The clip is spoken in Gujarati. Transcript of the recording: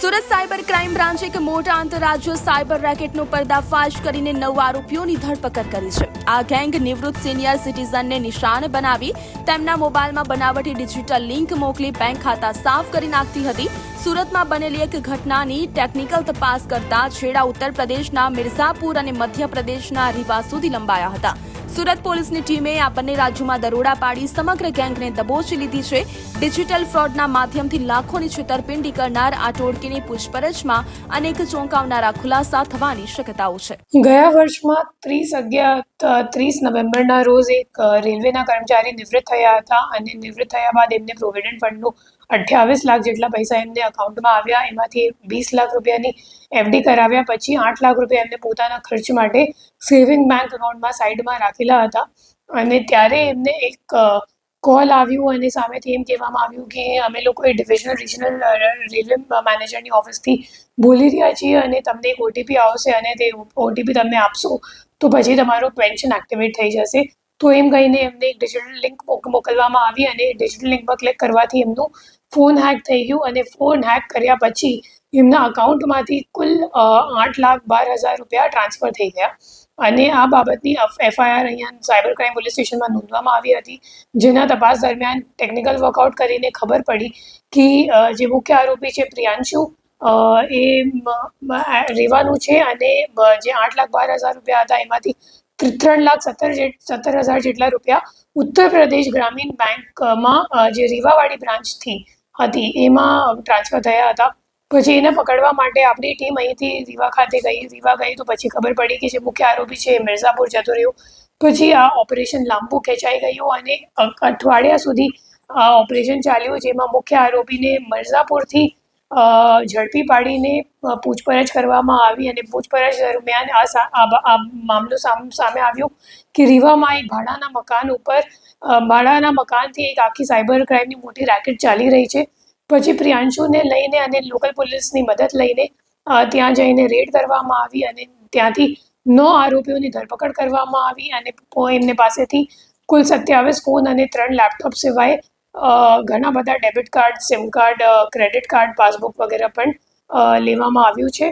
સુરત સાયબર ક્રાઇમ બ્રાન્ચે એક મોટા આંતરરાજ્ય સાયબર રેકેટનો પર્દાફાશ કરીને 9 આરોપીઓની ધરપકડ કરી છે. આ ગેંગ નિવૃત્ત સિનિયર સિટીઝનને નિશાન બનાવી તેમના મોબાઈલમાં બનાવટી ડિજિટલ લિંક મોકલી બેંક ખાતા સાફ કરી નાખતી હતી. સુરતમાં બનેલી એક ઘટનાની ટેકનિકલ તપાસ કરતા છેડા ઉત્તર પ્રદેશના મિર્ઝાપુર અને મધ્યપ્રદેશના રીવા સુધી લંબાયા હતા. સુરત પોલીસની ટીમે આ બંને રાજ્યોમાં દરોડા પાડી સમગ્ર ગેંગને દબોચી લીધી છે. ડિજિટલ ફ્રોડના માધ્યમથી લાખોની છેતરપિંડી કરનાર આ ટોળકીની પૂછપરછમાં અનેક ચોંકાવનારા ખુલાસા થવાની શક્યતાઓ છે. ગયા વર્ષમાં 30 નવેમ્બરના રોજ એક રેલવેના કર્મચારી નિવૃત્ત થયા હતા અને નિવૃત્ત થયા બાદ એમને પ્રોવિડન્ટ ફંડનું 28 લાખ જેટલા પૈસા એમને અકાઉન્ટમાં આવ્યા. એમાંથી 20 લાખ રૂપિયાની એફડી કરાવ્યા પછી 8 લાખ રૂપિયા એમને પોતાના ખર્ચ માટે સેવિંગ બેંક એકાઉન્ટમાં સાઈડમાં રાખેલા હતા. અને ત્યારે એમને એક કોલ આવ્યું અને સામેથી એમ કહેવામાં આવ્યું કે અમે લોકો એ રિજનલ રેલવે મેનેજરની ઓફિસથી બોલી રહ્યા છીએ અને તમને એક ઓટીપી આવશે અને તે ઓટીપી તમને આપશો તો પછી તમારો પેન્શન એક્ટિવેટ થઈ જશે. તો એમ કહીને એમને એક ડિજિટલ લિંક મોકલવામાં આવી અને ડિજિટલ લિંક પર ક્લિક કરવાથી એમનું ફોન હેક થઈ ગયું અને ફોન હેક કર્યા પછી એમના અકાઉન્ટમાંથી કુલ 8,12,000 રૂપિયા ટ્રાન્સફર થઈ ગયા. અને આ બાબતની એફઆઈઆર અહીંયા સાયબર ક્રાઇમ પોલીસ સ્ટેશનમાં નોંધવામાં આવી હતી. જેના તપાસ દરમિયાન ટેકનિકલ વર્કઆઉટ કરીને ખબર પડી કે જે મુખ્ય આરોપી છે પ્રિયાંશુ એ રેવાનું છે અને જે 8,12,000 રૂપિયા હતા એમાંથી 3,17,000 જેટલા રૂપિયા ઉત્તર પ્રદેશ ગ્રામીણ બેંકમાં જે રીવાવાડી બ્રાન્ચથી હતી એમાં ટ્રાન્સફર થયા હતા. પછી એને પકડવા માટે આપણી ટીમ અહીંથી રીવા ખાતે ગઈ તો પછી ખબર પડી કે જે મુખ્ય આરોપી છે એ મિર્ઝાપુર જતો રહ્યો. પછી આ ઓપરેશન લાંબુ ખેંચાઈ ગયું અને અઠવાડિયા સુધી આ ઓપરેશન ચાલ્યું, જેમાં મુખ્ય આરોપીને મિર્ઝાપુરથી ઝડપી પાડીને પૂછપરછ કરવામાં આવી અને પૂછપરછ દરમિયાન આ મામલો સામે આવ્યો કે રીવામાં એક ભાડાના મકાનથી એક આખી સાયબર ક્રાઇમની મોટી રેકેટ ચાલી રહી છે. પછી પ્રિયાંશુને લઈને અને લોકલ પોલીસની મદદ લઈને ત્યાં જઈને રેડ કરવામાં આવી અને ત્યાંથી 9 આરોપીઓની ધરપકડ કરવામાં આવી અને એમને પાસેથી કુલ 27 ફોન અને 3 લેપટોપ સિવાય ઘણા બધા debit card, sim card, credit card, passbook વગેરે પણ લેવામાં આવ્યું છે.